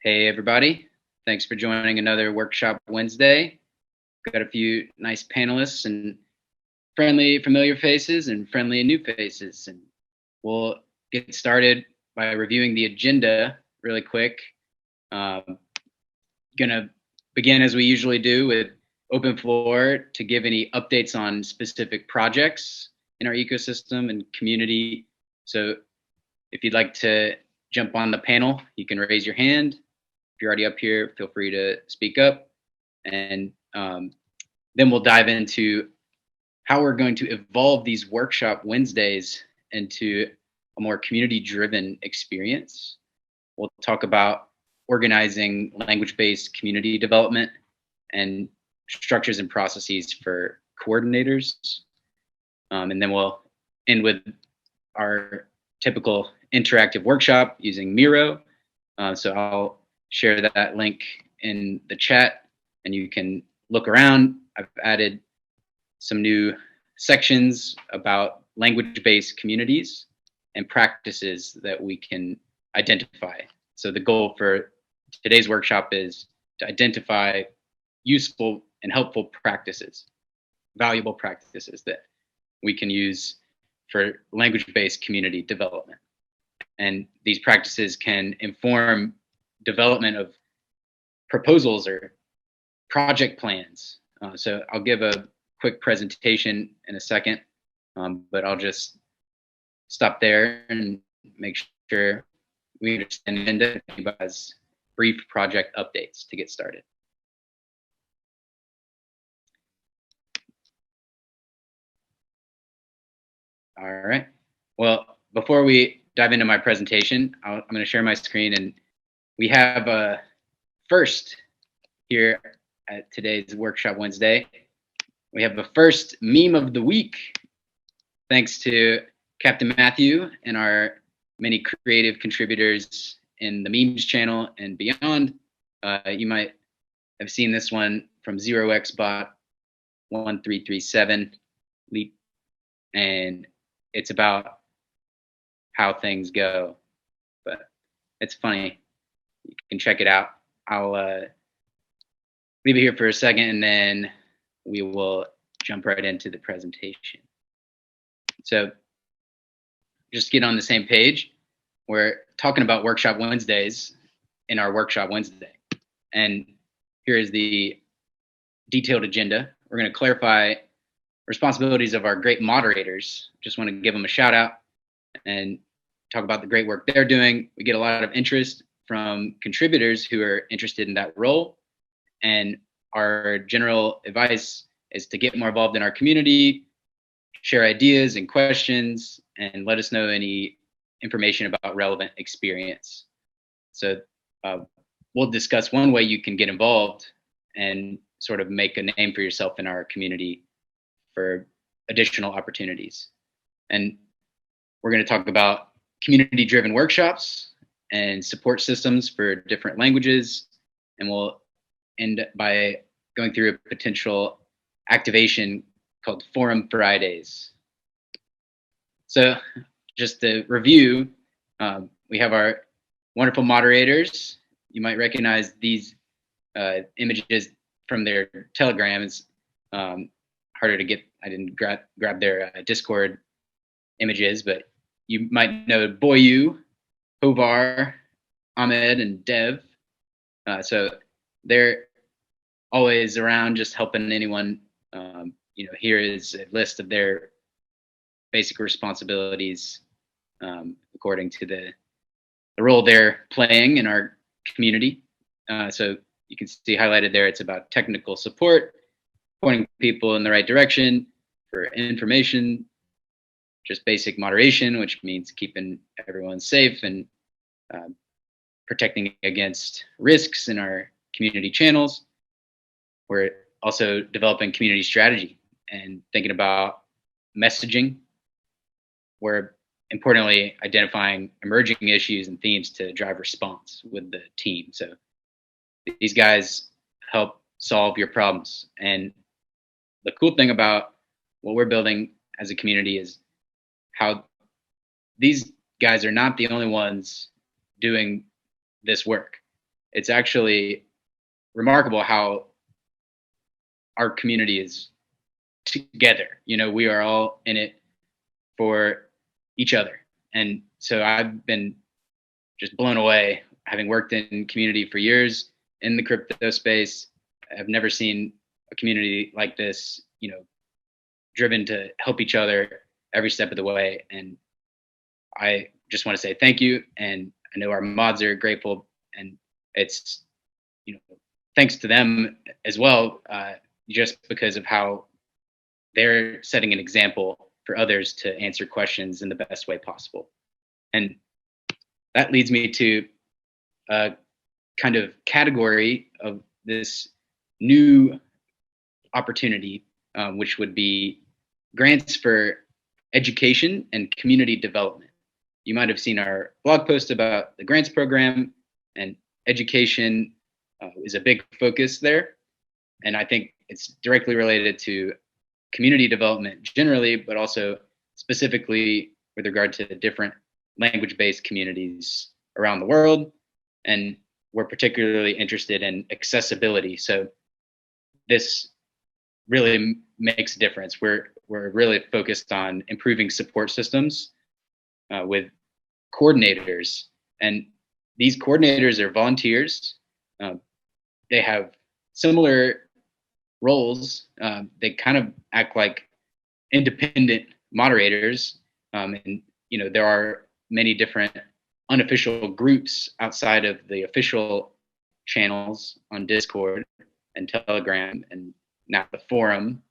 Hey, everybody. Thanks for joining another Workshop Wednesday. Got a few nice panelists and friendly, familiar faces and friendly and new faces. And we'll get started by reviewing the agenda really quick. Gonna begin as we usually do with open floor to give any updates on specific projects in our ecosystem and community. So if you'd like to jump on the panel, you can raise your hand. If you're already up here, feel free to speak up. And then we'll dive into how we're going to evolve these Workshop Wednesdays into a more community-driven experience. We'll talk about organizing language-based community development and structures and processes for coordinators. And then we'll end with our typical interactive workshop using Miro. So I'll share that link in the chat and you can look around. I've added some new sections about language-based communities and practices that we can identify. So the goal for today's workshop is to identify useful and helpful practices, valuable practices that we can use for language-based community development. And these practices can inform development of proposals or project plans. So I'll give a quick presentation in a second, but I'll just stop there and make sure we understand that anybody has brief project updates to get started. All right. Well, before we dive into my presentation, I'm going to share my screen, and we have a first here at today's Workshop Wednesday. We have the first meme of the week, thanks to Captain Matthew and our many creative contributors in the memes channel and beyond. You might have seen this one from 0xbot1337 leap, and it's about how things go, but it's funny. You can check it out. I'll leave it here for a second, and then we will jump right into the presentation. So just get on the same page. We're talking about Workshop Wednesdays in our Workshop Wednesday. And here is the detailed agenda. We're going to clarify responsibilities of our great moderators. Just want to give them a shout out and talk about the great work they're doing. We get a lot of interest from contributors who are interested in that role. And our general advice is to get more involved in our community, share ideas and questions, and let us know any information about relevant experience. So we'll discuss one way you can get involved and sort of make a name for yourself in our community for additional opportunities. And we're going to talk about community-driven workshops and support systems for different languages. And we'll end by going through a potential activation called Forum Fridays. So just to review, we have our wonderful moderators. You might recognize these images from their Telegram. It's harder to get. I didn't grab their Discord images, but you might know Boyu, Hovar, Ahmed, and Dev. So they're always around just helping anyone. Here is a list of their basic responsibilities according to the role they're playing in our community. So you can see highlighted there, it's about technical support, pointing people in the right direction for information, just basic moderation, which means keeping everyone safe and protecting against risks in our community channels. We're also developing community strategy and thinking about messaging. We're importantly identifying emerging issues and themes to drive response with the team. So these guys help solve your problems. And the cool thing about what we're building as a community is how these guys are not the only ones doing this work. it's actually remarkable how our community is together. We are all in it for each other. And so I've been just blown away, having worked in community for years in the crypto space. I've never seen a community like this, driven to help each other every step of the way. And I just want to say thank you. And I know our mods are grateful, and it's, thanks to them as well, just because of how they're setting an example for others to answer questions in the best way possible. And that leads me to a kind of category of this new opportunity, which would be grants for education and community development. You might have seen our blog post about the grants program, and education is a big focus there. And I think it's directly related to community development generally, but also specifically with regard to different language-based communities around the world. And we're particularly interested in accessibility. So this really makes a difference. We're really focused on improving support systems with coordinators. And these coordinators are volunteers. They have similar roles. They kind of act like independent moderators. And, there are many different unofficial groups outside of the official channels on Discord and Telegram and now the forum.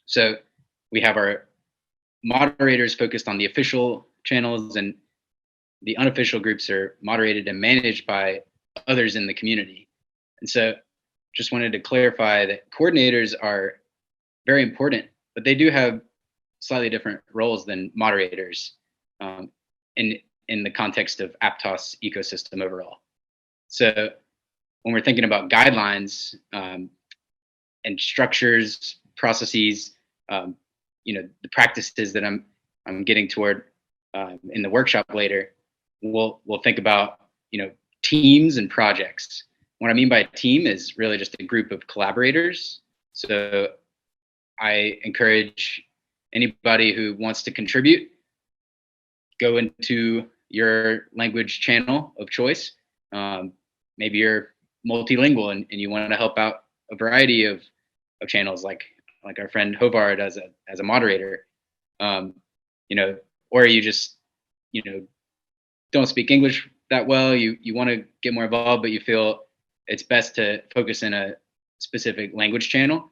So we have our moderators focused on the official channels, and the unofficial groups are moderated and managed by others in the community. And so just wanted to clarify that coordinators are very important, but they do have slightly different roles than moderators in the context of APTOS ecosystem overall. So when we're thinking about guidelines and structures, processes, the practices that I'm getting toward in the workshop later, we'll think about teams and projects. What I mean by a team is really just a group of collaborators. So I encourage anybody who wants to contribute, go into your language channel of choice. Maybe you're multilingual and you want to help out a variety of channels, like our friend Hovar does as a moderator. Or you just don't speak English that well. You want to get more involved, but you feel it's best to focus in a specific language channel.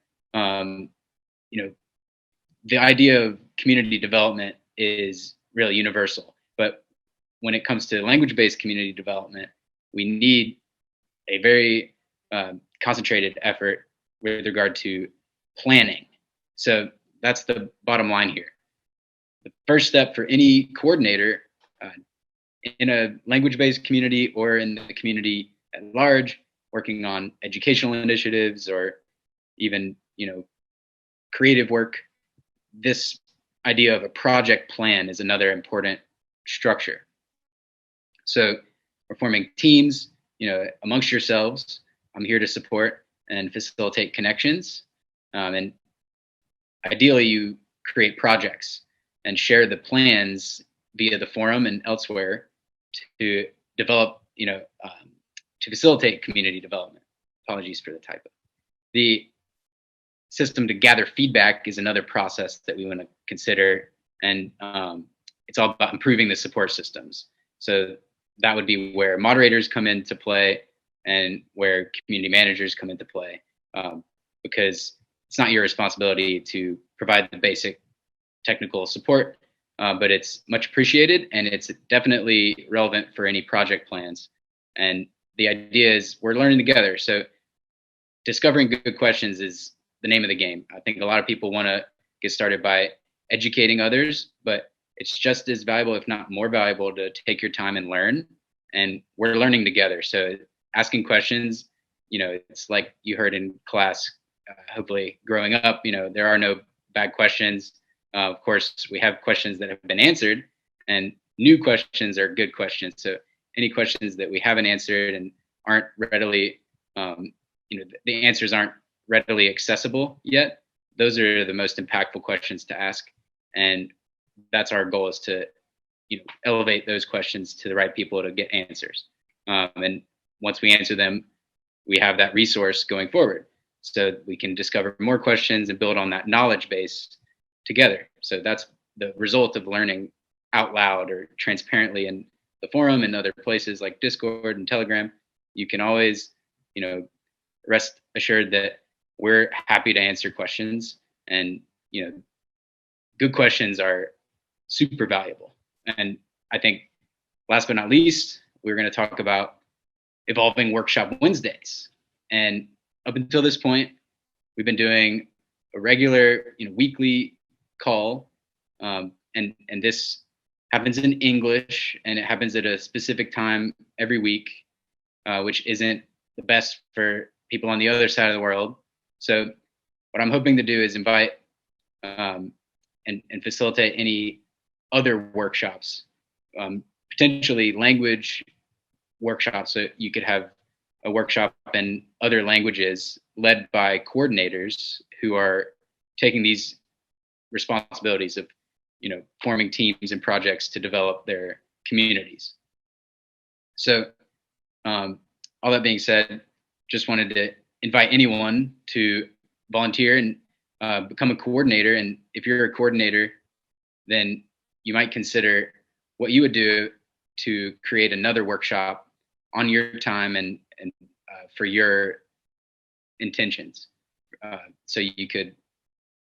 The idea of community development is really universal, but when it comes to language-based community development, we need a very concentrated effort with regard to planning. So that's the bottom line here. The first step for any coordinator in a language-based community or in the community at large, working on educational initiatives or even creative work, this idea of a project plan is another important structure. So we're forming teams, amongst yourselves. I'm here to support and facilitate connections. And ideally, you create projects and share the plans via the forum and elsewhere to develop, to facilitate community development. Apologies for the typo. The system to gather feedback is another process that we want to consider, and it's all about improving the support systems. So that would be where moderators come into play and where community managers come into play, because it's not your responsibility to provide the basic technical support, but it's much appreciated, and it's definitely relevant for any project plans. And the idea is we're learning together. So discovering good questions is the name of the game. I think a lot of people want to get started by educating others, but it's just as valuable, if not more valuable, to take your time and learn. And we're learning together. So asking questions, it's like you heard in class, hopefully growing up, there are no bad questions. Of course, we have questions that have been answered, and new questions are good questions. So any questions that we haven't answered and aren't readily, the answers aren't readily accessible yet, those are the most impactful questions to ask. And that's our goal, is to, elevate those questions to the right people to get answers. And once we answer them, we have that resource going forward. So we can discover more questions and build on that knowledge base together. So that's the result of learning out loud or transparently in the forum and other places like Discord and Telegram. You can always, rest assured that we're happy to answer questions. And, good questions are super valuable. And I think last but not least, we're going to talk about evolving Workshop Wednesdays. And up until this point, we've been doing a regular, weekly call, and this happens in English, and it happens at a specific time every week, which isn't the best for people on the other side of the world. So what I'm hoping to do is invite and facilitate any other workshops, potentially language workshops. So you could have a workshop in other languages led by coordinators who are taking these responsibilities of, forming teams and projects to develop their communities. So all that being said, just wanted to invite anyone to volunteer and become a coordinator. And if you're a coordinator, then you might consider what you would do to create another workshop on your time and for your intentions. So you could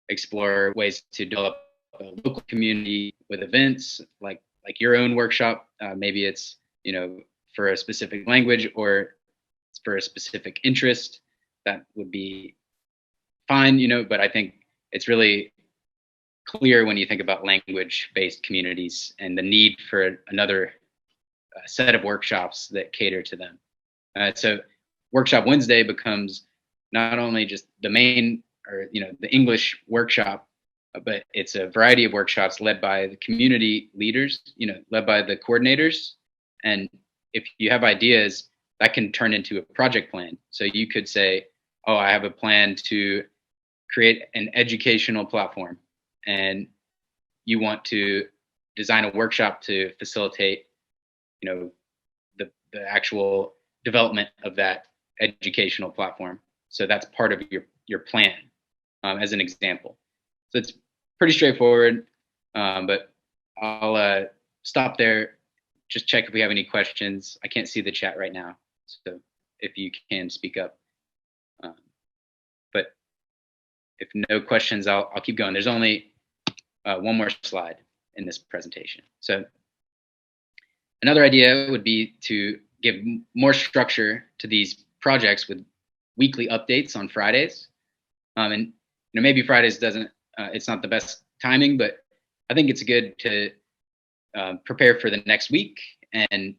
explore ways to develop a local community with events like your own workshop. Maybe it's, for a specific language or it's for a specific interest. That would be fine, but I think it's really clear when you think about language-based communities and the need for another set of workshops that cater to them. So Workshop Wednesday becomes not only just the main or the English workshop, but it's a variety of workshops led by the community leaders, led by the coordinators. And if you have ideas, that can turn into a project plan. So you could say, oh, I have a plan to create an educational platform, and you want to design a workshop to facilitate, the actual development of that educational platform. So that's part of your plan, as an example. So it's pretty straightforward, but I'll stop there. Just check if we have any questions. I can't see the chat right now, so if you can speak up. But if no questions, I'll keep going. There's only one more slide in this presentation. So another idea would be to give more structure to these projects with weekly updates on Fridays. And maybe Fridays doesn't, it's not the best timing, but I think it's good to prepare for the next week. And,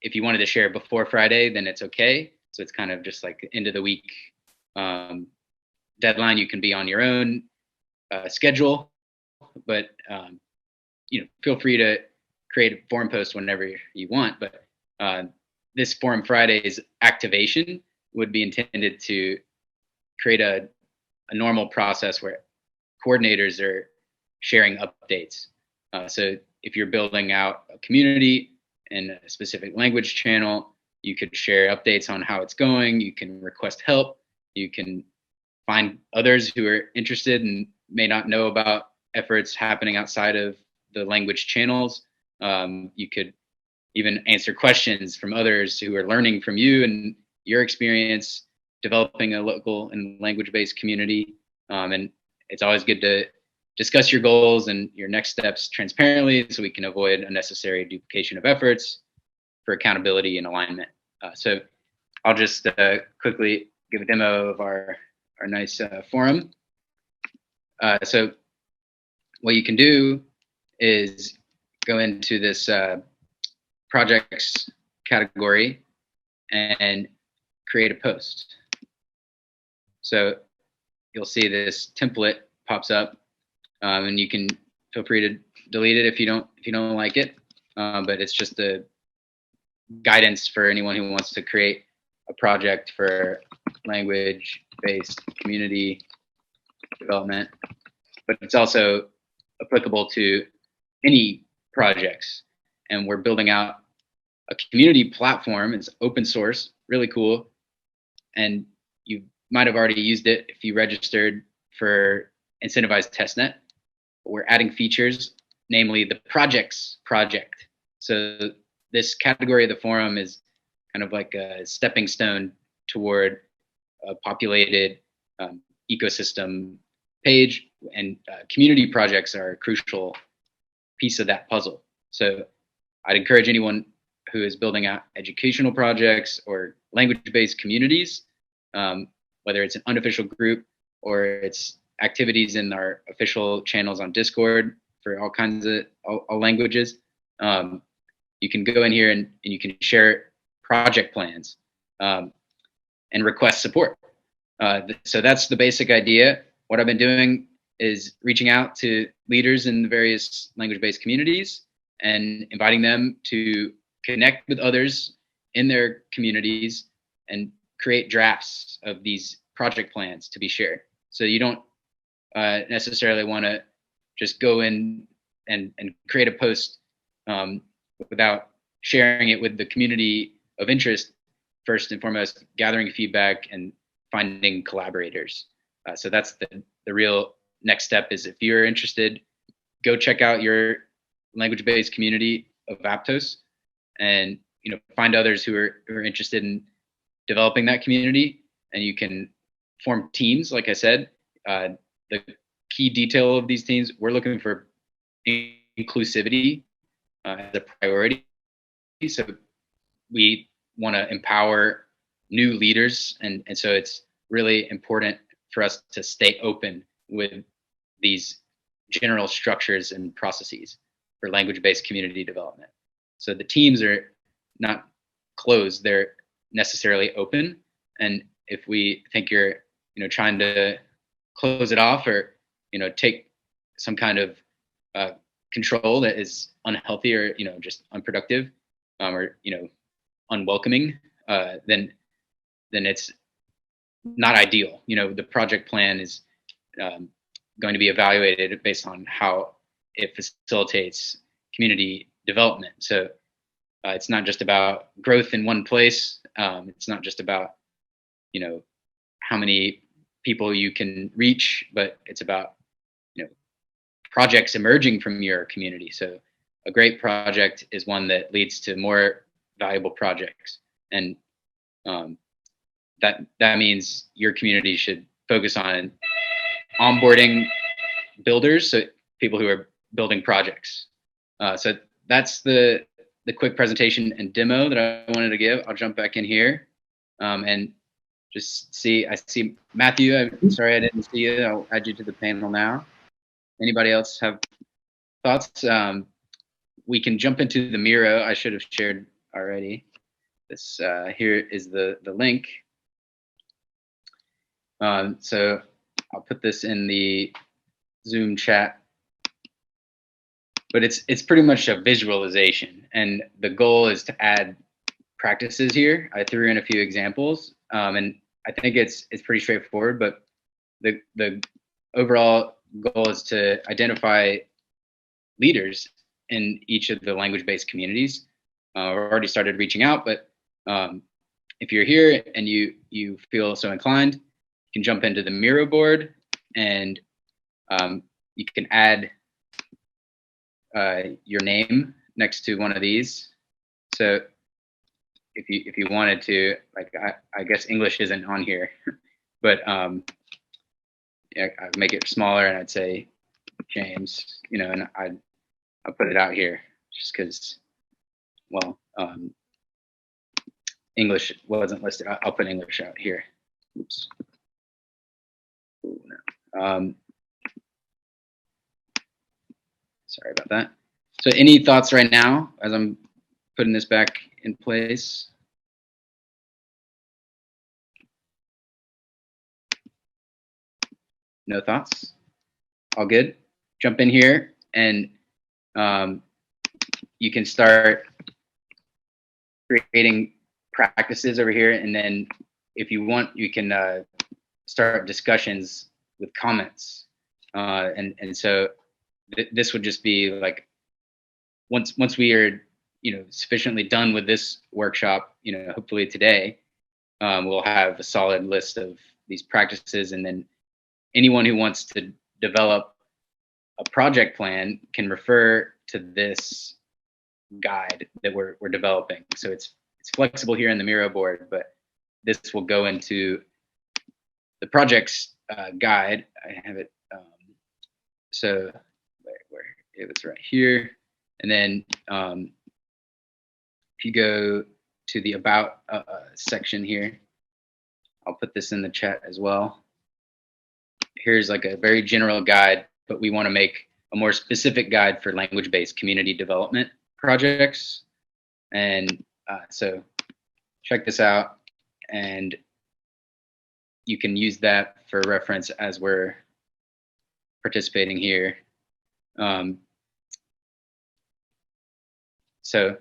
if you wanted to share before Friday, then it's okay. So it's kind of just like the end of the week deadline. You can be on your own schedule, but, feel free to create a forum post whenever you want. But this Forum Fridays activation would be intended to create a normal process where coordinators are sharing updates. So if you're building out a community in a specific language channel, you could share updates on how it's going. You can request help. You can find others who are interested and may not know about efforts happening outside of the language channels. You could even answer questions from others who are learning from you and your experience developing a local and language-based community. And it's always good to discuss your goals and your next steps transparently so we can avoid unnecessary duplication of efforts for accountability and alignment. So I'll just quickly give a demo of our nice forum. So what you can do is go into this projects category and create a post. So you'll see this template pops up, and you can feel free to delete it if you don't like it. But it's just a guidance for anyone who wants to create a project for language-based community development, but it's also applicable to any projects. And we're building out a community platform. It's open source, really cool. And you might have already used it if you registered for incentivized testnet. We're adding features, namely the projects project. So this category of the forum is kind of like a stepping stone toward a populated ecosystem page, and community projects are a crucial piece of that puzzle. So I'd encourage anyone who is building out educational projects or language-based communities, whether it's an unofficial group or it's activities in our official channels on Discord for all kinds of all languages. You can go in here and you can share project plans and request support. So that's the basic idea. What I've been doing is reaching out to leaders in the various language-based communities and inviting them to connect with others in their communities and create drafts of these project plans to be shared. So you don't necessarily want to just go in and create a post without sharing it with the community of interest. First and foremost, gathering feedback and finding collaborators. So that's the real next step. Is if you're interested, go check out your language-based community of APTOS, and find others who are interested in developing that community, and you can form teams. Like I said, the key detail of these teams, we're looking for inclusivity as a priority. So we want to empower new leaders, and so it's really important for us to stay open with these general structures and processes for language-based community development. So the teams are not closed, they're necessarily open. And if we think you're trying to close it off or take some kind of control that is unhealthy or just unproductive or unwelcoming, then it's not ideal. The project plan is going to be evaluated based on how it facilitates community development. So it's not just about growth in one place. It's not just about how many people you can reach, but it's about projects emerging from your community. So a great project is one that leads to more valuable projects, and that means your community should focus on onboarding builders, so people who are building projects. So that's the quick presentation and demo that I wanted to give. I'll jump back in here and just see. I see Matthew. I'm sorry I didn't see you. I'll add you to the panel now. Anybody else have thoughts? We can jump into the Miro. I should have shared already. This here is the link. So I'll put this in the Zoom chat. But it's pretty much a visualization, and the goal is to add practices here. I threw in a few examples, and I think it's pretty straightforward. But the overall goal is to identify leaders in each of the language-based communities. We've already started reaching out, but if you're here and you feel so inclined, you can jump into the Miro board, and you can add your name next to one of these. So if you wanted to, like, I guess English isn't on here, but yeah, I'd make it smaller and I'd say James, and I'll put it out here just because, well, English wasn't listed. I'll put English out here. Oops. Ooh, no. Sorry about that. So any thoughts right now as I'm putting this back in place? No thoughts? All good? Jump in here and you can start creating practices over here, and then if you want, you can start discussions with comments, and so this would just be like once we are sufficiently done with this workshop, hopefully today, we'll have a solid list of these practices, and then anyone who wants to develop a project plan can refer to this guide that we're developing. So it's flexible here in the Miro board, but this will go into the project's guide. I have it. So where it was right here, and then if you go to the about section here, I'll put this in the chat as well. Here's like a very general guide, but we want to make a more specific guide for language-based community development projects. And so check this out, and you can use that for reference as we're participating here. So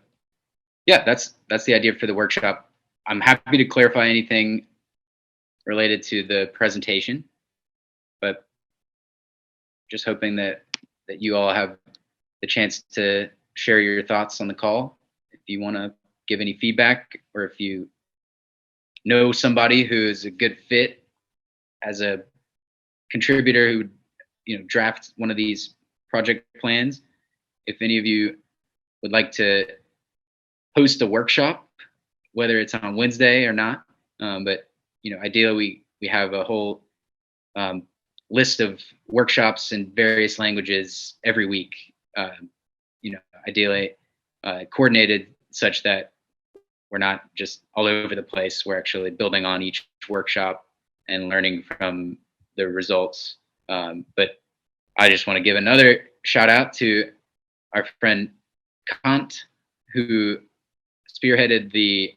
yeah, that's the idea for the workshop. I'm happy to clarify anything related to the presentation, but just hoping that you all have the chance to share your thoughts on the call. If you want to give any feedback, or if you know somebody who is a good fit as a contributor who would draft one of these project plans, if any of you would like to host a workshop, whether it's on Wednesday or not, but ideally we have a whole list of workshops in various languages every week, ideally coordinated such that we're not just all over the place. We're actually building on each workshop and learning from the results. But I just want to give another shout out to our friend Kant, who spearheaded the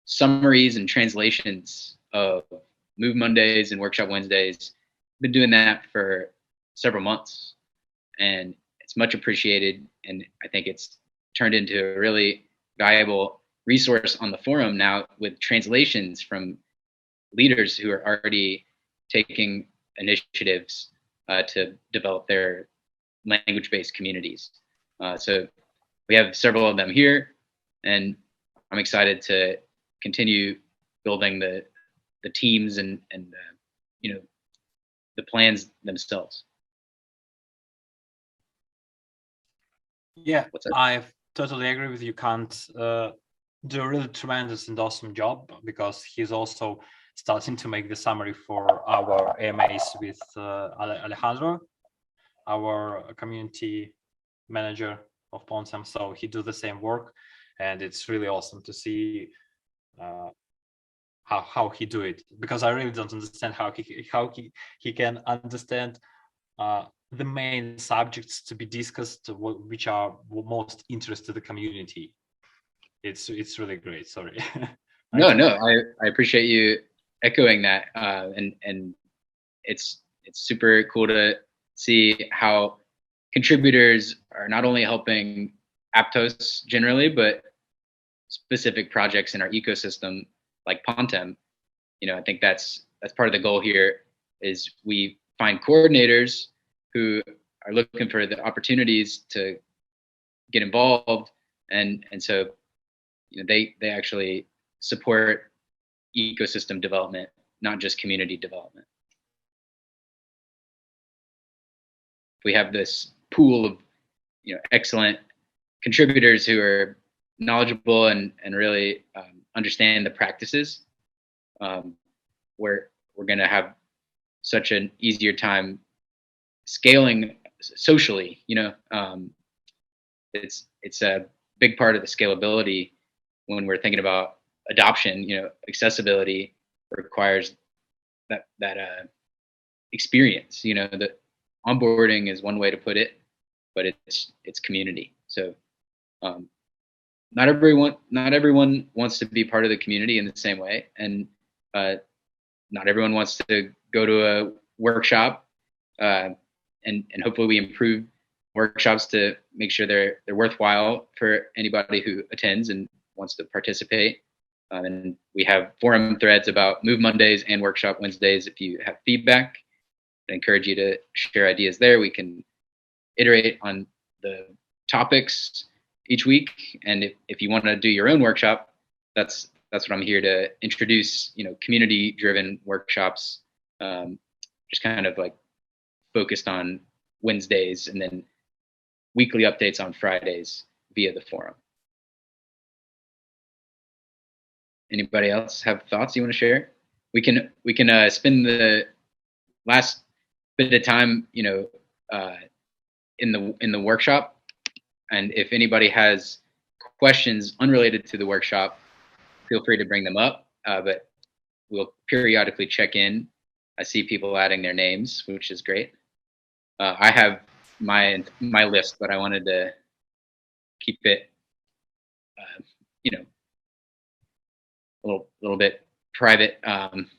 summaries and translations of Move Mondays and Workshop Wednesdays. Been doing that for several months, and it's much appreciated. And I think it's turned into a really valuable resource on the forum now, with translations from leaders who are already taking initiatives to develop their language-based communities. So we have several of them here, and I'm excited to continue building the teams and the plans themselves. Yeah, I totally agree with you. Kant do a really tremendous and awesome job, because he's also starting to make the summary for our AMAs with Alejandro, our community manager of Ponsam. So he do the same work, and it's really awesome to see how he do it, because I really don't understand how he can understand the main subjects to be discussed, which are most interest to the community. It's really great. Sorry. No, I appreciate you echoing that, and it's super cool to see how contributors are not only helping Aptos generally, but specific projects in our ecosystem like Pontem. I think that's part of the goal here, is we find coordinators who are looking for the opportunities to get involved, and so they actually support ecosystem development, not just community development. We have this pool of excellent contributors who are knowledgeable and really understand the practices. We're going to have such an easier time scaling socially. It's a big part of the scalability when we're thinking about adoption. Accessibility requires that experience. The onboarding is one way to put it, but it's community. So not everyone wants to be part of the community in the same way, and not everyone wants to go to a workshop, and hopefully we improve workshops to make sure they're worthwhile for anybody who attends and wants to participate. And we have forum threads about Move Mondays and Workshop Wednesdays. If you have feedback, I encourage you to share ideas there. We can iterate on the topics each week. And if you want to do your own workshop, that's what I'm here to introduce, community-driven workshops, just kind of like focused on Wednesdays and then weekly updates on Fridays via the forum. Anybody else have thoughts you want to share? We can spend the last bit of time, in the workshop, and if anybody has questions unrelated to the workshop, feel free to bring them up. But we'll periodically check in. I see people adding their names, which is great. I have my list, but I wanted to keep it, a little bit private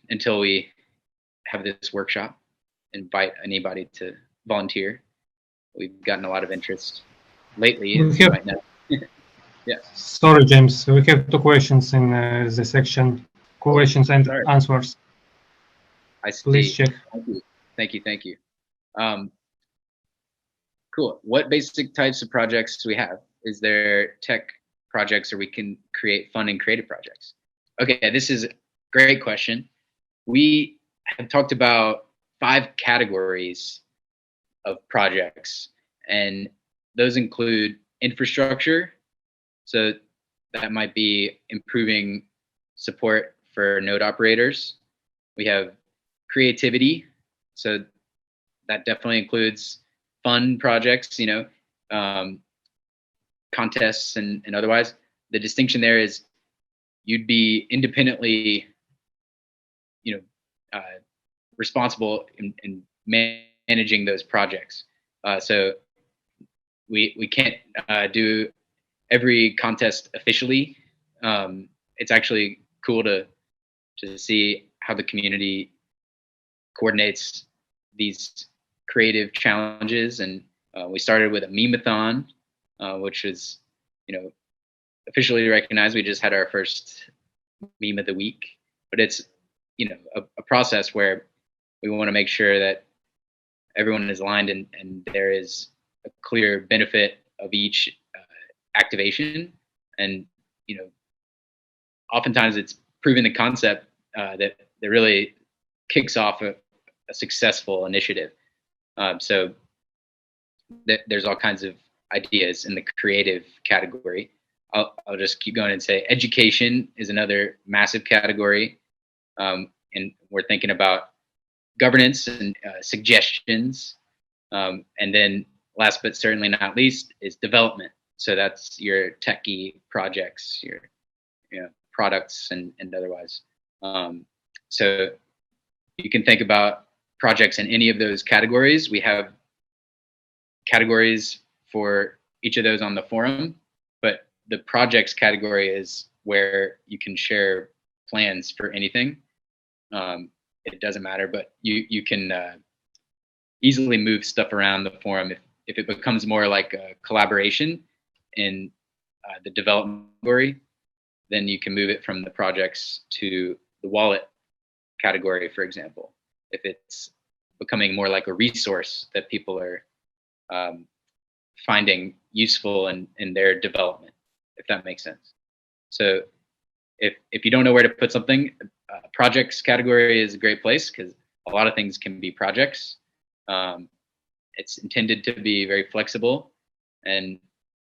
until we have this workshop. Invite anybody to volunteer. We've gotten a lot of interest lately. Right now. Yeah. Sorry, James. We have 2 questions in the section questions and answers. I see. Please check. Thank you. Cool. What basic types of projects do we have? Is there tech projects, or we can create fun and creative projects? Okay, this is a great question. We have talked about 5 categories of projects, and those include infrastructure. So that might be improving support for node operators. We have creativity. So that definitely includes fun projects, contests and otherwise. The distinction there is you'd be independently, responsible in managing those projects. So we can't do every contest officially. It's actually cool to see how the community coordinates these creative challenges. And we started with a meme-a-thon, which is, officially recognized. We just had our first meme of the week, but it's, a process where we want to make sure that everyone is aligned and there is a clear benefit of each activation. And, oftentimes it's proving the concept that really kicks off a successful initiative. So there's all kinds of ideas in the creative category. I'll just keep going and say education is another massive category. And we're thinking about governance and suggestions. And then last but certainly not least is development. So that's your techie projects, your products and otherwise. So you can think about projects in any of those categories. We have categories for each of those on the forum, but the projects category is where you can share plans for anything. It doesn't matter, but you can easily move stuff around the forum if it becomes more like a collaboration in the development category. Then you can move it from the projects to the wallet category, for example. If it's becoming more like a resource that people are finding useful in their development, if that makes sense. So if you don't know where to put something, projects category is a great place because a lot of things can be projects. It's intended to be very flexible, and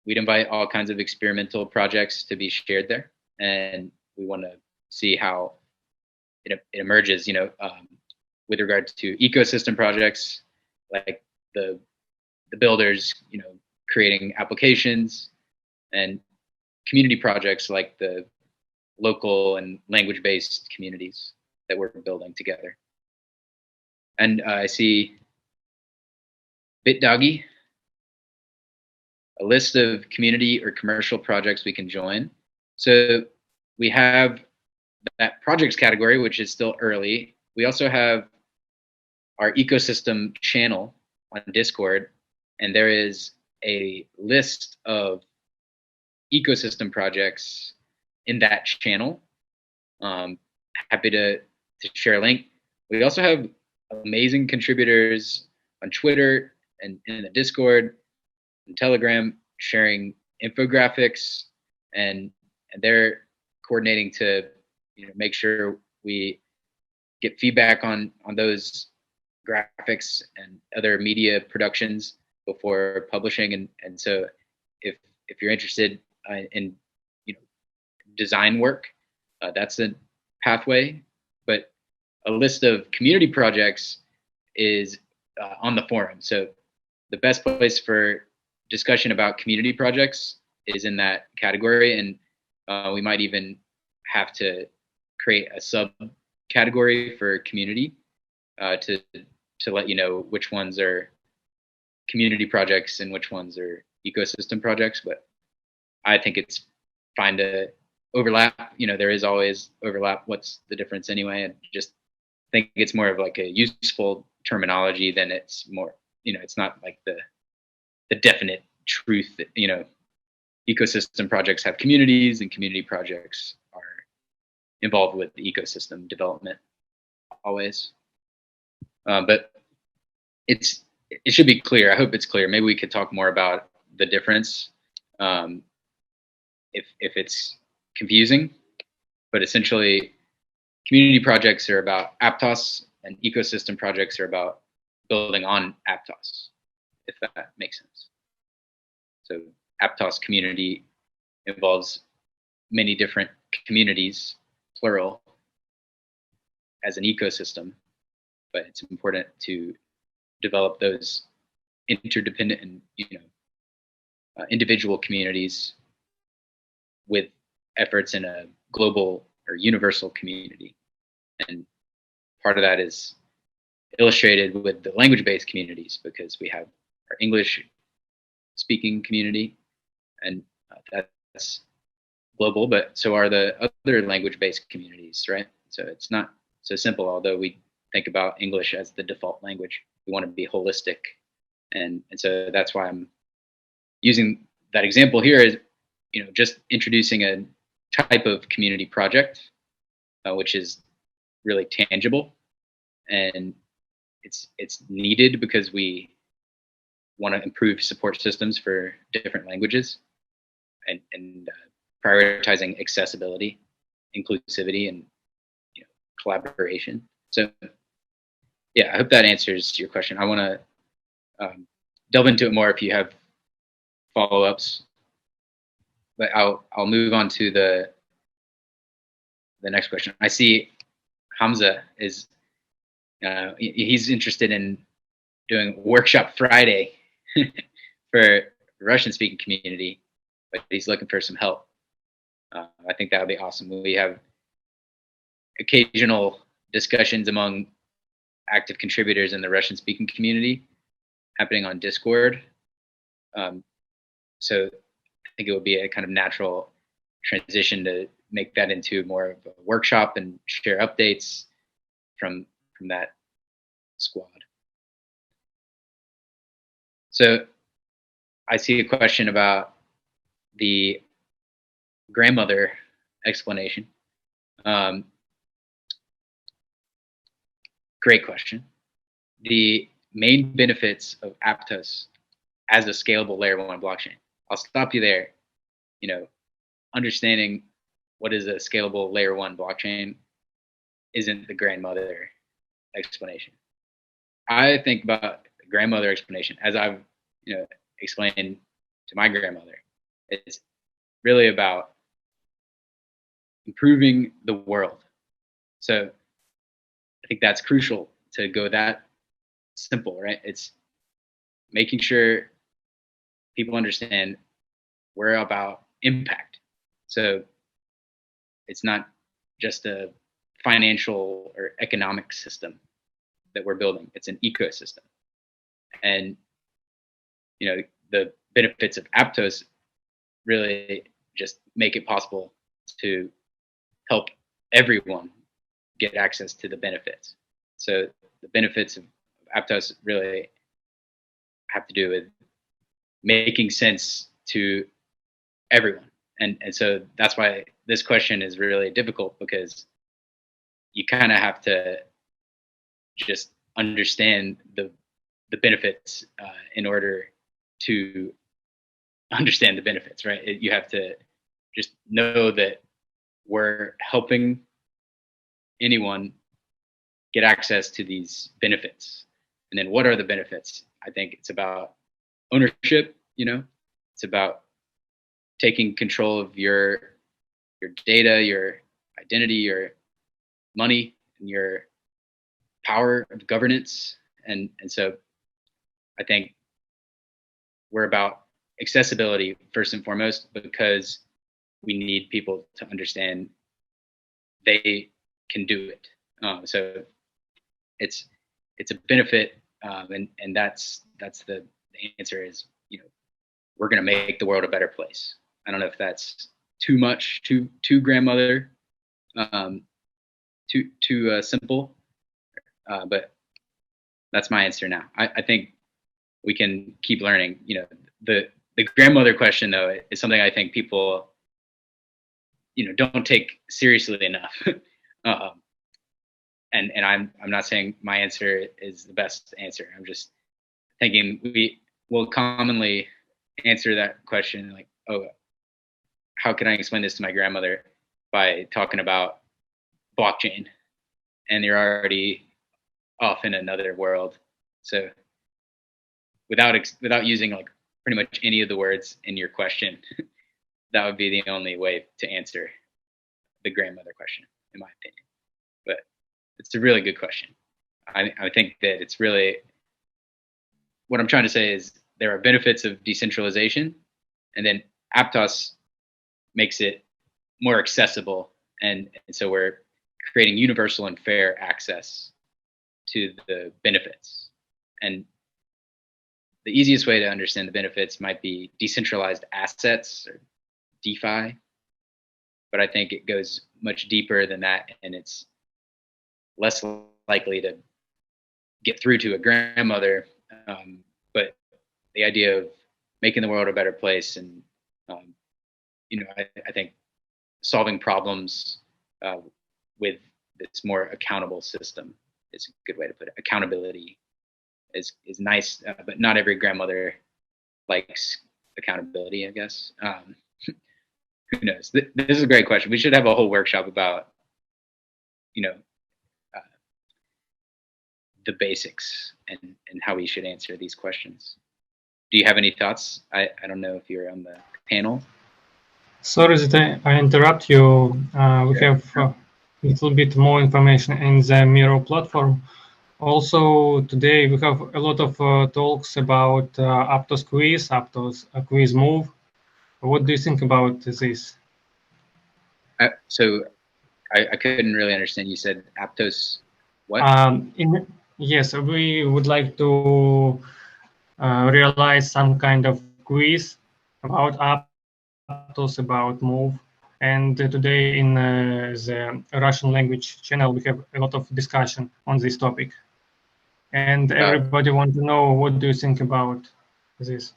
we'd invite all kinds of experimental projects to be shared there. And we want to see how it emerges, with regard to ecosystem projects, like the builders, creating applications, and community projects like the local and language-based communities that we're building together. And I see BitDoggy, a list of community or commercial projects we can join. So we have that projects category, which is still early. We also have our ecosystem channel on Discord, and there is a list of ecosystem projects in that channel. Happy to share a link. We also have amazing contributors on Twitter and in the Discord and Telegram sharing infographics, and they're coordinating to make sure we get feedback on those graphics and other media productions before publishing. And so if you're interested in design work, that's a pathway. But a list of community projects is on the forum. So the best place for discussion about community projects is in that category, and we might even have to create a subcategory for community to let you know which ones are community projects and which ones are ecosystem projects. But I think it's fine to overlap. There is always overlap. What's the difference anyway? And just think it's more of like a useful terminology than it's more, it's not like the definite truth that, ecosystem projects have communities and community projects are involved with the ecosystem development always. But it should be clear. I hope it's clear. Maybe we could talk more about the difference if it's confusing. But essentially, community projects are about APTOS, and ecosystem projects are about building on APTOS, if that makes sense. So APTOS community involves many different communities, plural, as an ecosystem, but it's important to develop those interdependent and individual communities with efforts in a global or universal community. And part of that is illustrated with the language-based communities, because we have our English-speaking community, and that's global, but so are the other language-based communities, right? So it's not so simple, although we think about English as the default language. We want to be holistic. And so that's why I'm using that example here is, just introducing a type of community project, which is really tangible, and it's needed because we want to improve support systems for different languages, and prioritizing accessibility, inclusivity, and collaboration. So yeah, I hope that answers your question. I want to delve into it more if you have follow-ups, but I'll move on to the next question. I see Hamza is he's interested in doing Workshop Friday for the Russian-speaking community, but he's looking for some help. I think that would be awesome. We have occasional discussions among active contributors in the Russian-speaking community happening on Discord. So I think it would be a kind of natural transition to make that into more of a workshop and share updates from that squad. So I see a question about the grandmother explanation. Great question. The main benefits of APTOS as a scalable layer 1 blockchain. I'll stop you there. Understanding what is a scalable layer 1 blockchain isn't the grandmother explanation. I think about the grandmother explanation as I've explained to my grandmother. It's really about improving the world. So I think that's crucial to go that simple, right? It's making sure people understand we're about impact. So it's not just a financial or economic system that we're building. It's an ecosystem. And the benefits of APTOS really just make it possible to help everyone get access to the benefits. So the benefits of APTOS really have to do with making sense to everyone And so that's why this question is really difficult, because you kind of have to just understand the benefits in order to understand the benefits, right? You have to just know that we're helping anyone get access to these benefits. And then what are the benefits? I think it's about ownership, it's about taking control of your data, your identity, your money, and your power of governance. And so I think we're about accessibility first and foremost, because we need people to understand they can do it. So it's a benefit, and that's the answer is, we're going to make the world a better place. I don't know if that's too much, too grandmother, too simple, but that's my answer now. I think we can keep learning. The grandmother question, though, is something I think people don't take seriously enough. And I'm not saying my answer is the best answer. I'm just thinking we will commonly answer that question like, oh, how can I explain this to my grandmother, by talking about blockchain, and you're already off in another world. So without using like pretty much any of the words in your question, that would be the only way to answer the grandmother question, in my opinion. But it's a really good question. I think that it's really, what I'm trying to say is there are benefits of decentralization, and then APTOS makes it more accessible. And so we're creating universal and fair access to the benefits. And the easiest way to understand the benefits might be decentralized assets, or DeFi. But I think it goes much deeper than that, and it's less likely to get through to a grandmother. But the idea of making the world a better place, and I think solving problems with this more accountable system is a good way to put it. Accountability is nice, but not every grandmother likes accountability, I guess. Who knows? This is a great question. We should have a whole workshop about, the basics and how we should answer these questions. Do you have any thoughts? I don't know if you're on the panel. Sorry that I interrupt you. We have a little bit more information in the Miro platform. Also, today we have a lot of talks about APTOS quiz, APTOS quiz move. What do you think about this? So I couldn't really understand. You said APTOS what? Yes, we would like to realize some kind of quiz about APTOS, about move. And today in the Russian language channel, we have a lot of discussion on this topic. And everybody wants to know, what do you think about this?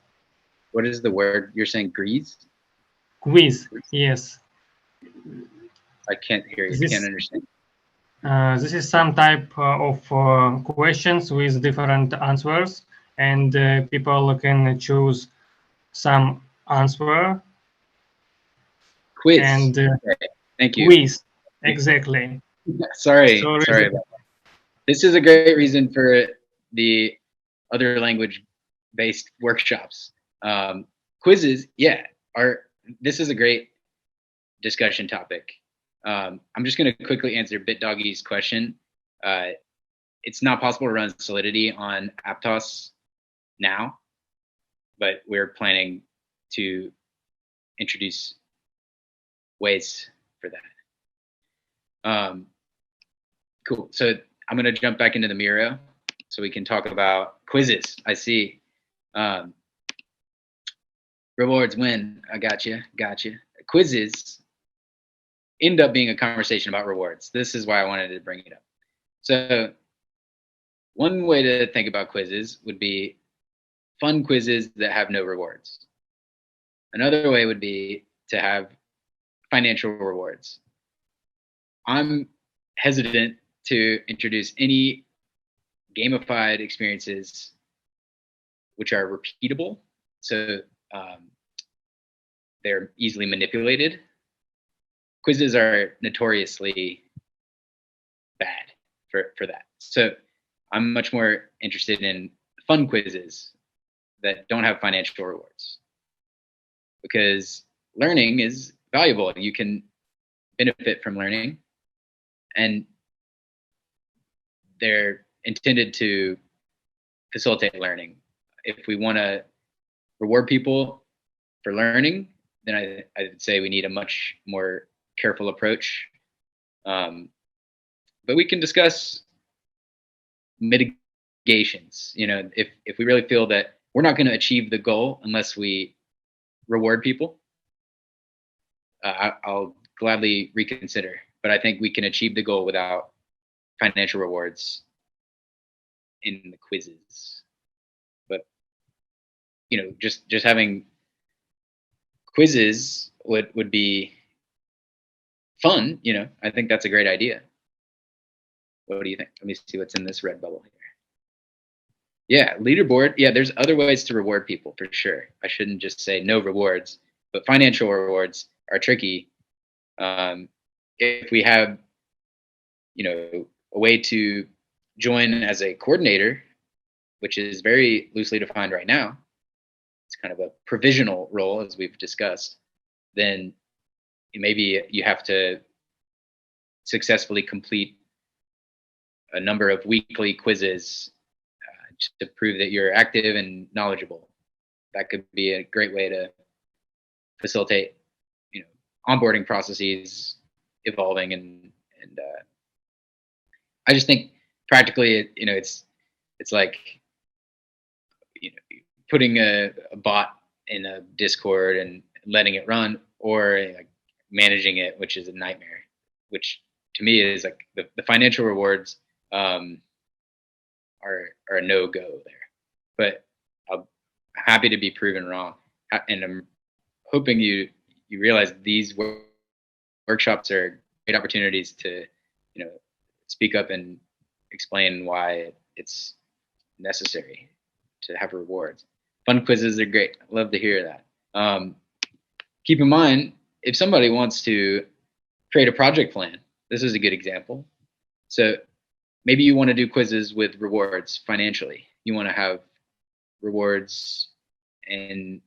What is the word you're saying? Quiz? Quiz, yes. I can't hear you. Can't understand. This is some type of questions with different answers, and people can choose some answer. Quiz. And okay. Thank you. Quiz, exactly. Sorry about that. This is a great reason for the other language-based workshops. Quizzes, yeah, this is a great discussion topic. I'm just going to quickly answer BitDoggy's question. It's not possible to run Solidity on APTOS now, but we're planning to introduce ways for that. Cool. So I'm going to jump back into the Miro so we can talk about quizzes. I see. Rewards win. I got you. Quizzes end up being a conversation about rewards. This is why I wanted to bring it up. So one way to think about quizzes would be fun quizzes that have no rewards. Another way would be to have financial rewards. I'm hesitant to introduce any gamified experiences which are repeatable, so they're easily manipulated. Quizzes are notoriously bad for that. So I'm much more interested in fun quizzes that don't have financial rewards, because learning is valuable. You can benefit from learning, and they're intended to facilitate learning. If we want to reward people for learning, then I would say we need a much more careful approach. But we can discuss mitigations. You know, if we really feel that we're not going to achieve the goal unless we reward people, I'll gladly reconsider. But I think we can achieve the goal without financial rewards in the quizzes. But you know, just having quizzes would be fun. You know, I think that's a great idea. What do you think? Let me see what's in this red bubble here. Yeah, leaderboard. Yeah, there's other ways to reward people for sure. I shouldn't just say no rewards, but financial rewards are tricky. If we have, you know, a way to join as a coordinator, which is very loosely defined right now, it's kind of a provisional role, as we've discussed, then maybe you have to successfully complete a number of weekly quizzes to prove that you're active and knowledgeable. That could be a great way to facilitate, you know, onboarding processes evolving, and I just think practically, you know, it's like, you know, putting a bot in a Discord and letting it run, or like managing it, which is a nightmare. Which to me is like the financial rewards are a no-go there. But I'm happy to be proven wrong, and I'm hoping you realize these workshops are great opportunities to, you know, speak up and explain why it's necessary to have rewards. Fun quizzes are great. I love to hear that. Keep in mind, if somebody wants to create a project plan, this is a good example. So maybe you want to do quizzes with rewards financially. You want to have rewards in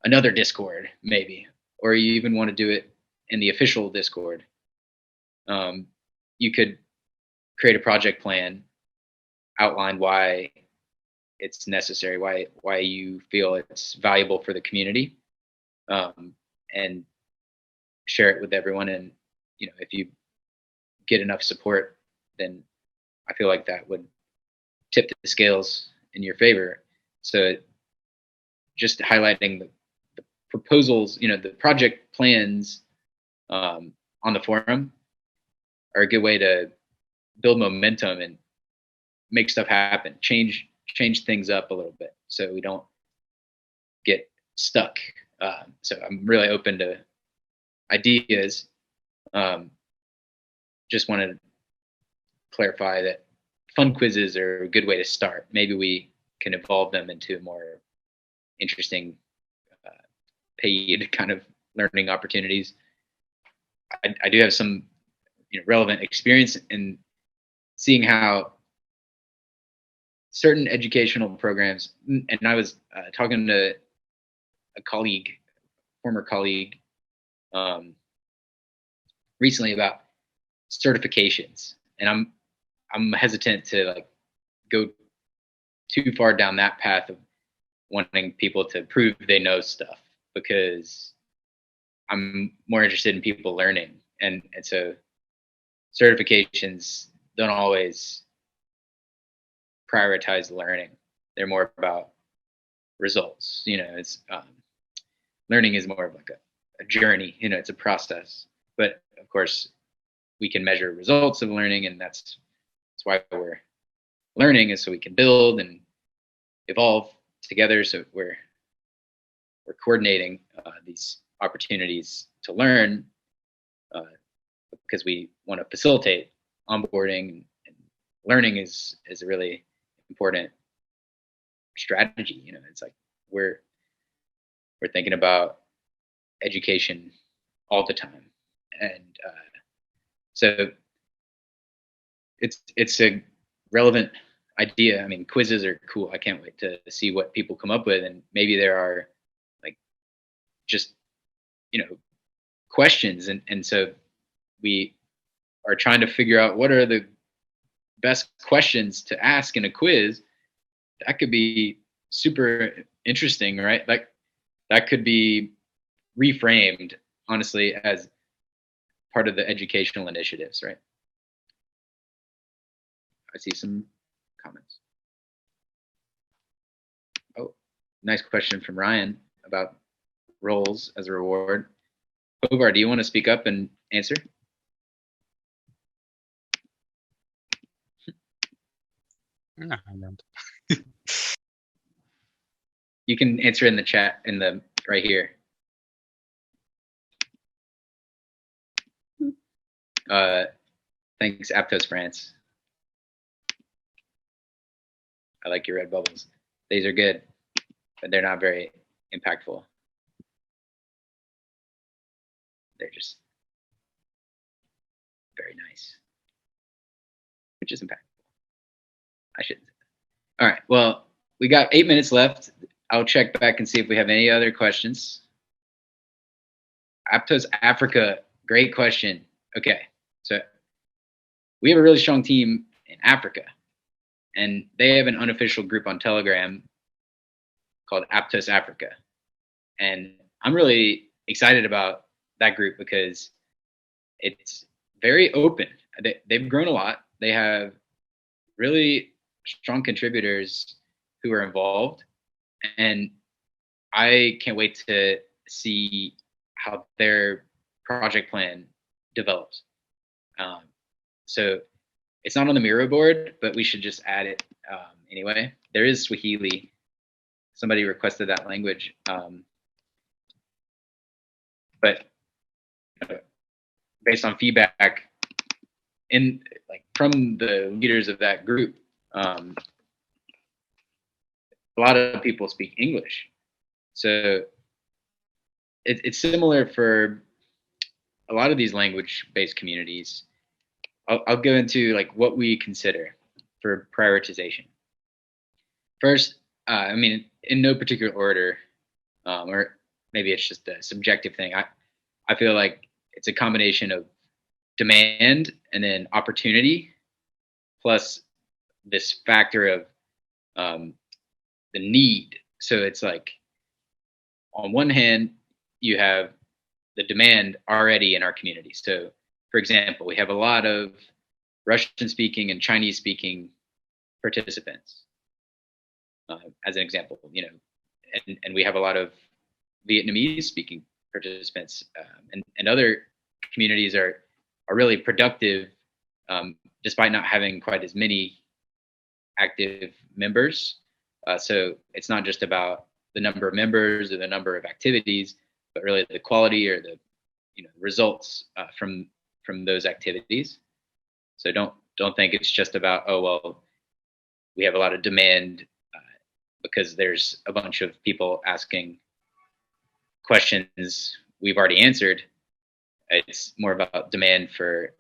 another Discord, maybe, or you even want to do it in the official Discord. You could create a project plan, outline why it's necessary, why you feel it's valuable for the community, and share it with everyone. And you know, if you get enough support, then I feel like that would tip the scales in your favor. So just highlighting the proposals, you know, the project plans on the forum are a good way to build momentum and make stuff happen, change things up a little bit, so we don't get stuck. So I'm really open to ideas. Just want to clarify that fun quizzes are a good way to start. Maybe we can evolve them into more interesting paid kind of learning opportunities. I do have some, you know, relevant experience in seeing how certain educational programs, and I was talking to a colleague, former colleague, recently about certifications, and I'm hesitant to like go too far down that path of wanting people to prove they know stuff, because I'm more interested in people learning, and so certifications don't always prioritize learning. They're more about results. You know, it's learning is more of like a journey. You know, it's a process. But of course, we can measure results of learning, and that's why we're learning, is so we can build and evolve together. So we're we're coordinating these opportunities to learn because we want to facilitate onboarding, and learning is a really important strategy. You know, it's like we're thinking about education all the time, and so it's a relevant idea. I mean, quizzes are cool. I can't wait to see what people come up with, and maybe there are like just questions, and so we are trying to figure out what are the best questions to ask in a quiz. That could be super interesting, right? Like that could be reframed, honestly, as part of the educational initiatives, right? I see some comments. Oh, nice question from Ryan about roles as a reward. Ovar, do you want to speak up and answer? No, I don't. You can answer in the chat right here. Thanks, Aptos France. I like your red bubbles. These are good, but they're not very impactful. They're just very nice, which is impactful. I shouldn't say that. All right, well, we got 8 minutes left. I'll check back and see if we have any other questions. APTOS Africa, great question. Okay, so we have a really strong team in Africa, and they have an unofficial group on Telegram called APTOS Africa. And I'm really excited about that group because it's very open. They've grown a lot. They have really strong contributors who are involved, and I can't wait to see how their project plan develops. So it's not on the Miro board, but we should just add it anyway. There is Swahili. Somebody requested that language, but based on feedback from the leaders of that group, a lot of people speak English. So it's similar for a lot of these language-based communities. I'll go into what we consider for prioritization. First, I mean, in no particular order, or maybe it's just a subjective thing. I feel like it's a combination of demand and then opportunity, plus this factor of the need. So it's like, on one hand, you have the demand already in our community. So, for example, we have a lot of Russian-speaking and Chinese-speaking participants, as an example, and we have a lot of Vietnamese-speaking participants, and other communities are really productive, despite not having quite as many active members. So it's not just about the number of members or the number of activities, but really the quality or the results from those activities. So don't think it's just about, oh well, we have a lot of demand because there's a bunch of people asking questions we've already answered. It's more about demand for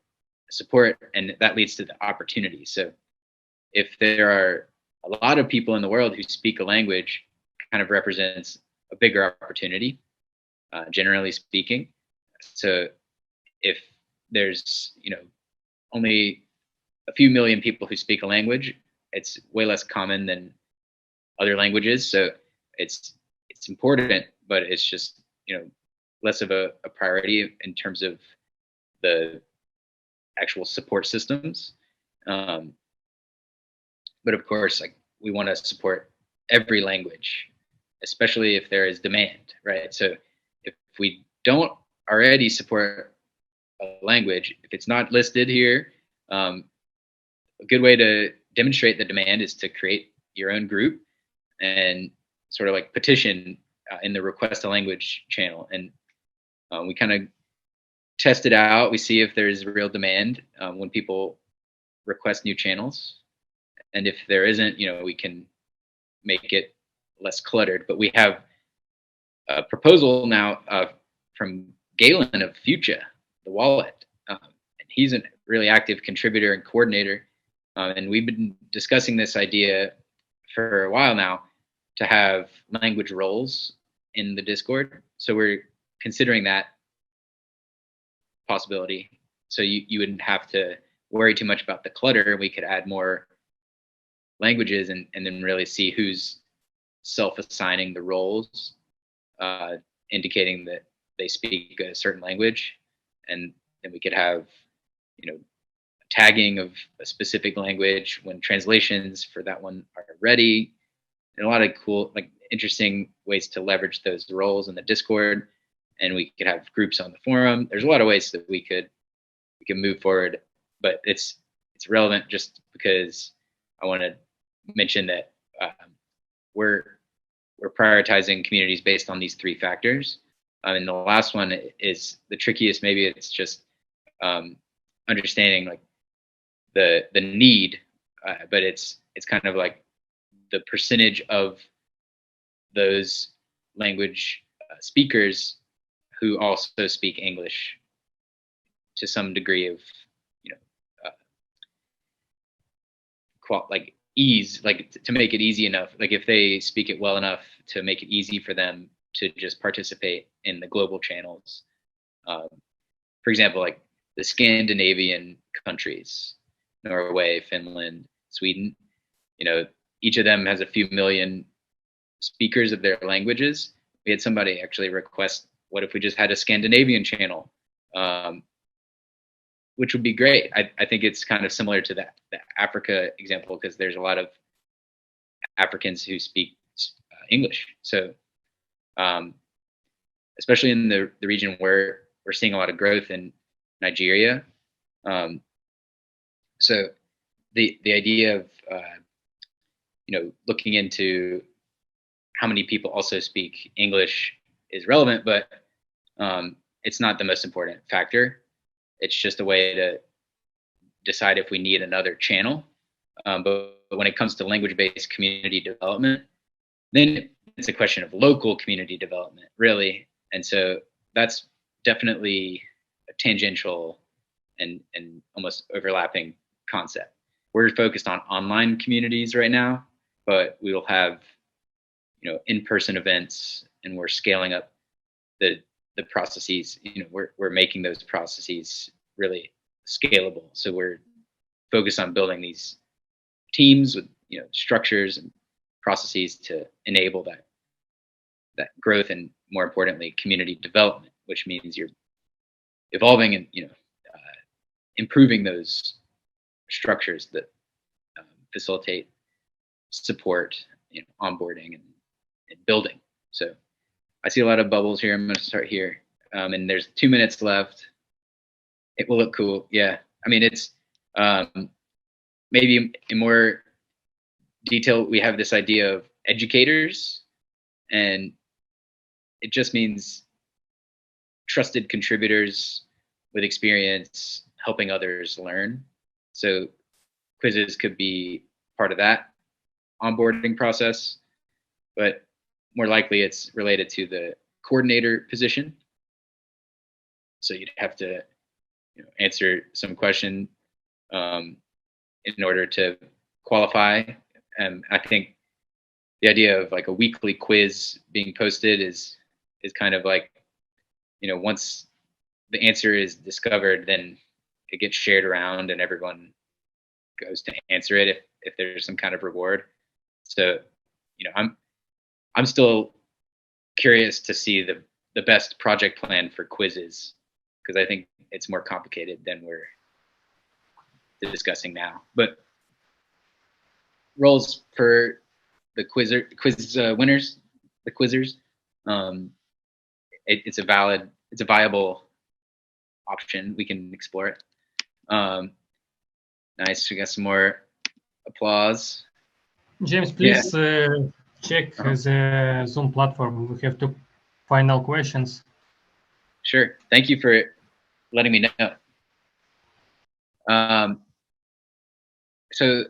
support, and that leads to the opportunity. So if there are a lot of people in the world who speak a language, kind of represents a bigger opportunity, generally speaking. So if there's only a few million people who speak a language, it's way less common than other languages. So it's important, but it's just less of a priority in terms of the actual support systems. But of course, we want to support every language, especially if there is demand, right? So if we don't already support a language, if it's not listed here, a good way to demonstrate the demand is to create your own group and sort of petition in the request a language channel, and we kind of test it out. We see if there's real demand when people request new channels, and if there isn't, we can make it less cluttered. But we have a proposal now from Galen of Fuchsia, the wallet, and he's a really active contributor and coordinator, and we've been discussing this idea for a while now to have language roles in the Discord. So we're considering that possibility. So you wouldn't have to worry too much about the clutter. We could add more languages and then really see who's self-assigning the roles, indicating that they speak a certain language. And then we could have, tagging of a specific language when translations for that one are ready, and a lot of cool, interesting ways to leverage those roles in the Discord. And we could have groups on the forum. There's a lot of ways that we can move forward, but it's relevant just because I want to mention that we're prioritizing communities based on these three factors. And the last one is the trickiest. Maybe it's just understanding the need, but it's kind of like the percentage of those language speakers who also speak English to some degree of, ease, to make it easy enough, if they speak it well enough to make it easy for them to just participate in the global channels. For example, the Scandinavian countries, Norway, Finland, Sweden, each of them has a few million speakers of their languages. We had somebody actually request, what if we just had a Scandinavian channel? Which would be great. I think it's kind of similar to the Africa example, because there's a lot of Africans who speak English. So especially in the region where we're seeing a lot of growth in Nigeria. So the idea of looking into how many people also speak English is relevant, but it's not the most important factor. It's just a way to decide if we need another channel. But when it comes to language-based community development, then it's a question of local community development, really. And so that's definitely a tangential and almost overlapping concept. We're focused on online communities right now, but we will have, in-person events, and we're scaling up the processes. We're making those processes really scalable. So we're focused on building these teams with, structures and processes to enable that growth, and more importantly, community development, which means you're evolving and improving those structures that facilitate support, onboarding and building. So I see a lot of bubbles here. I'm going to start here, and there's 2 minutes left. It will look cool. Yeah, I mean, it's maybe in more detail. We have this idea of educators, and it just means trusted contributors with experience helping others learn. So quizzes could be part of that onboarding process, but more likely it's related to the coordinator position. So you'd have to answer some question in order to qualify. I think the idea of a weekly quiz being posted is kind of once the answer is discovered, then it gets shared around and everyone goes to answer it if there's some kind of reward. So I'm still curious to see the best project plan for quizzes, because I think it's more complicated than we're discussing now. But roles for the quiz winners, the quizzers, it's a viable option. We can explore it. Nice. We got some more applause. James, please check the Zoom platform. We have 2 final questions. Sure. Thank you for letting me know. So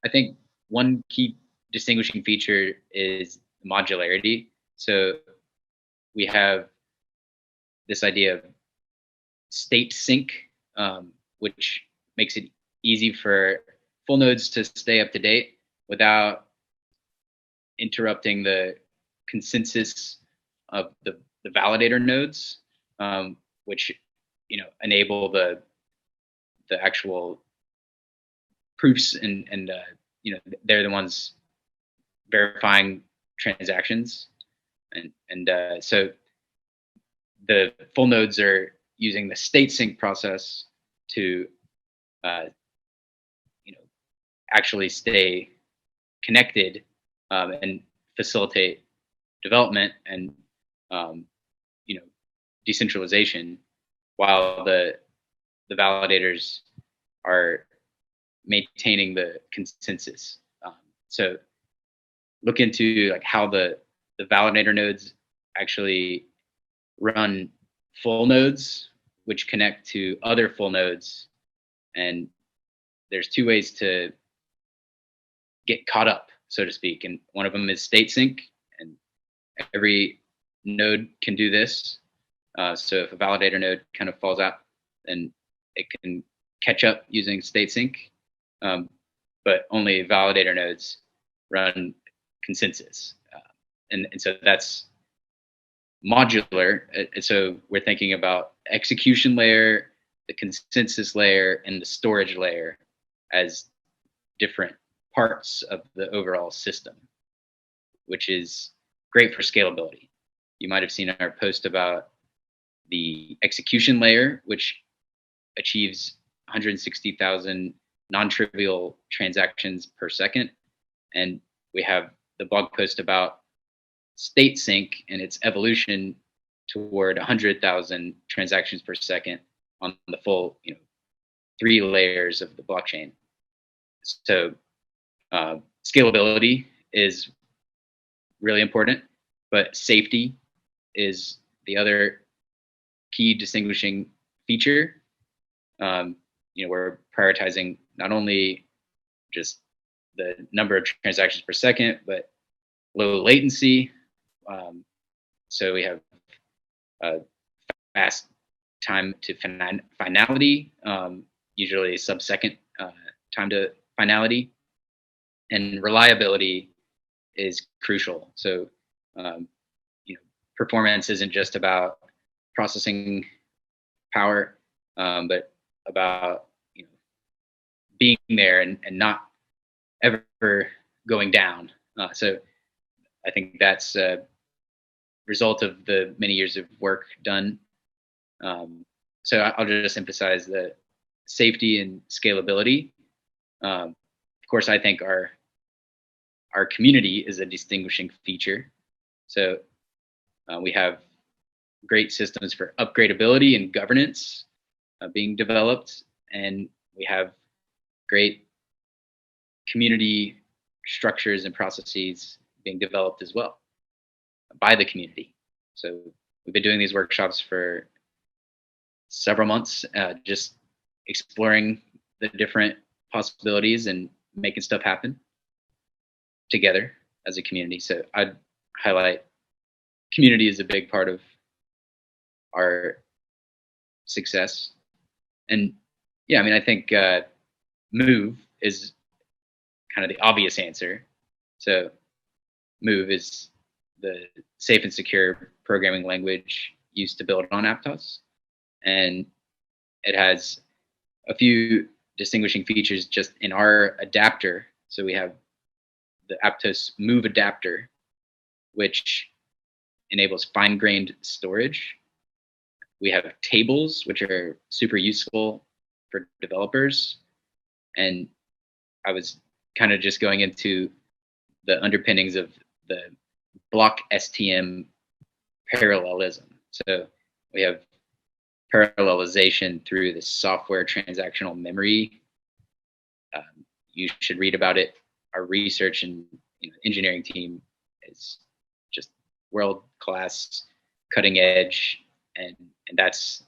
I think one key distinguishing feature is modularity. So we have this idea of state sync, which makes it easy for full nodes to stay up to date without interrupting the consensus of the validator nodes, which enable the actual proofs and they're the ones verifying transactions, and so the full nodes are using the state sync process to actually stay connected and facilitate development and decentralization, while the validators are maintaining the consensus. So look into like how the validator nodes actually run full nodes, which connect to other full nodes, and there's 2 ways to get caught up, so to speak, and one of them is state sync, and every node can do this. So if a validator node kind of falls out, then it can catch up using state sync, but only validator nodes run consensus, and so that's modular. So we're thinking about execution layer, the consensus layer, and the storage layer as different parts of the overall system, which is great for scalability. You might have seen our post about the execution layer, which achieves 160,000 non-trivial transactions per second. And we have the blog post about state sync and its evolution toward 100,000 transactions per second on the full 3 layers of the blockchain. So scalability is really important, but safety is the other key distinguishing feature. We're prioritizing not only just the number of transactions per second, but low latency. So we have fast time to finality, usually sub-second time to finality, and reliability is crucial. So performance isn't just about processing power, but about being there and not ever going down. So I think that's a result of the many years of work done. So I'll just emphasize the safety and scalability. Of course, I think our community is a distinguishing feature. So we have great systems for upgradability and governance being developed, and we have great community structures and processes being developed as well by the community. So we've been doing these workshops for several months, just exploring the different possibilities and making stuff happen together as a community. So I'd highlight community is a big part of our success. And yeah, I mean, I think Move is kind of the obvious answer. So Move is the safe and secure programming language used to build on APTOS. And it has a few distinguishing features just in our adapter. So we have the APTOS Move adapter, which enables fine-grained storage. We have tables, which are super useful for developers. And I was kind of just going into the underpinnings of the block STM parallelism. So we have parallelization through the software transactional memory. You should read about it, our research, and engineering team is just world class, cutting edge, and that's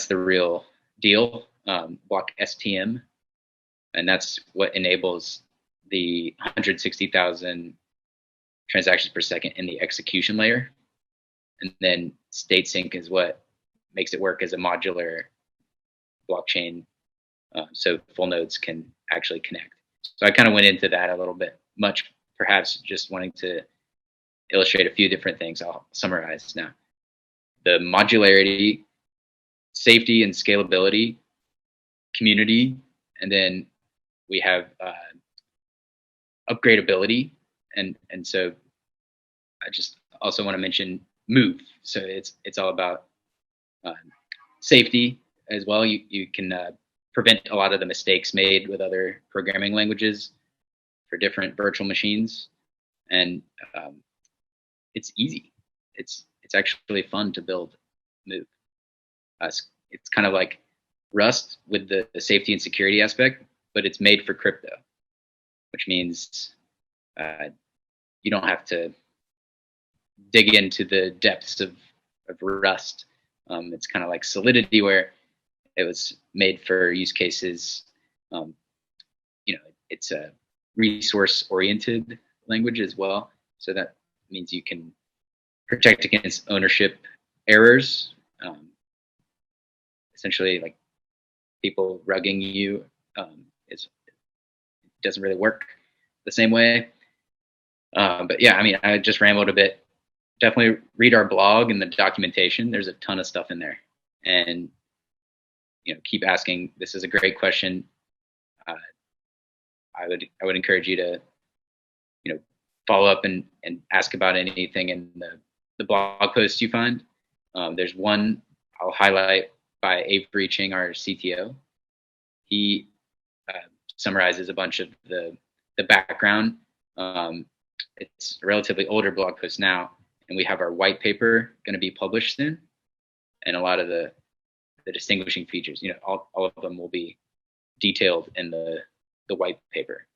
the real deal. Block STM, and that's what enables the 160,000 transactions per second in the execution layer. And then state sync is what makes it work as a modular blockchain, so full nodes can actually connect. So I kind of went into that a little bit, much perhaps just wanting to illustrate a few different things. I'll summarize now. The modularity, safety and scalability, community, and then we have upgradability, and so I just also want to mention move. So it's all about safety as well. You can prevent a lot of the mistakes made with other programming languages for different virtual machines, and it's easy. It's actually fun to build move. It's kind of like Rust with the safety and security aspect, but it's made for crypto, which means you don't have to dig into the depths of Rust. It's kind of like Solidity, where it was made for use cases. It's a resource-oriented language as well, so that means you can protect against ownership errors. Essentially, like people rugging you, it doesn't really work the same way. But yeah, I mean, I just rambled a bit. Definitely read our blog and the documentation. There's a ton of stuff in there, and keep asking. This is a great question. I would encourage you to follow up and ask about anything in the blog posts you find. There's one I'll highlight by Avery Ching, our CTO. He summarizes a bunch of the background. It's a relatively older blog post now, and we have our white paper going to be published soon, and a lot of the distinguishing features, all of them will be detailed in the white paper.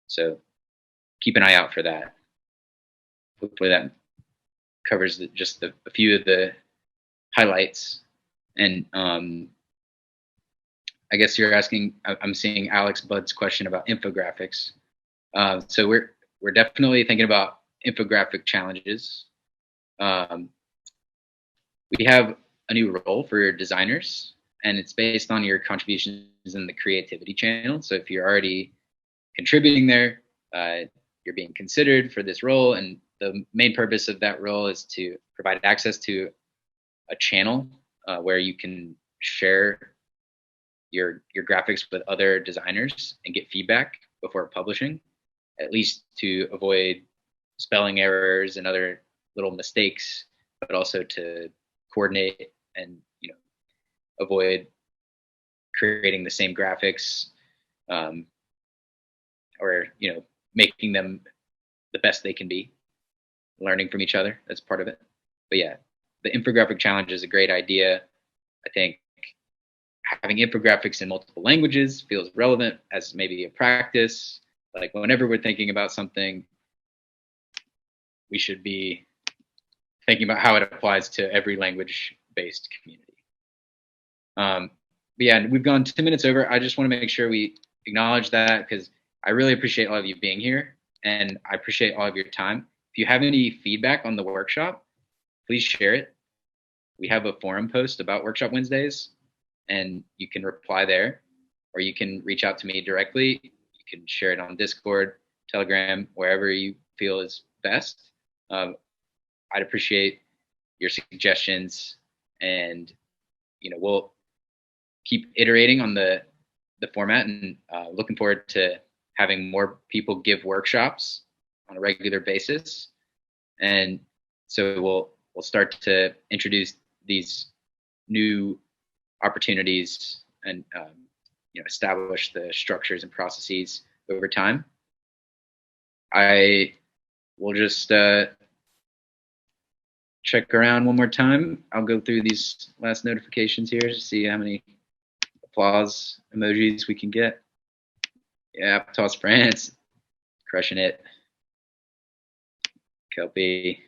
So keep an eye out for that. Hopefully that covers just a few of the highlights. And I guess you're asking, I'm seeing Alex Budd's question about infographics. So we're definitely thinking about infographic challenges. We have a new role for designers, and it's based on your contributions in the creativity channel. So if you're already contributing there, you're being considered for this role, and the main purpose of that role is to provide access to a channel where you can share your graphics with other designers and get feedback before publishing, at least to avoid spelling errors and other little mistakes, but also to coordinate and avoid creating the same graphics, or making them the best they can be, learning from each other. That's part of it. But yeah, the infographic challenge is a great idea. I think having infographics in multiple languages feels relevant as maybe a practice. Like whenever we're thinking about something, we should be thinking about how it applies to every language-based community. But yeah, we've gone 2 minutes over. I just want to make sure we acknowledge that, because I really appreciate all of you being here, and I appreciate all of your time. If you have any feedback on the workshop, please share it. We have a forum post about Workshop Wednesdays, and you can reply there, or you can reach out to me directly. You can share it on Discord, Telegram, wherever you feel is best. I'd appreciate your suggestions, and we'll keep iterating on the format, and looking forward to having more people give workshops on a regular basis. And so we'll start to introduce these new opportunities and establish the structures and processes over time. I will just check around one more time. I'll go through these last notifications here to see how many applause emojis we can get. Yeah, APTOS France, crushing it. Kelpie.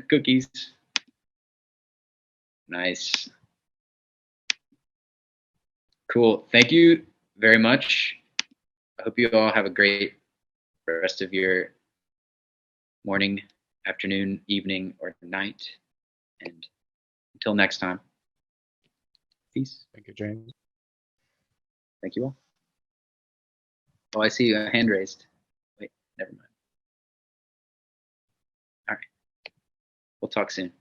Cookies. Nice. Cool. Thank you very much. I hope you all have a great rest of your morning, afternoon, evening, or night. And until next time, peace. Thank you, James. Thank you all. Oh, I see a hand raised. Wait, never mind. All right. We'll talk soon.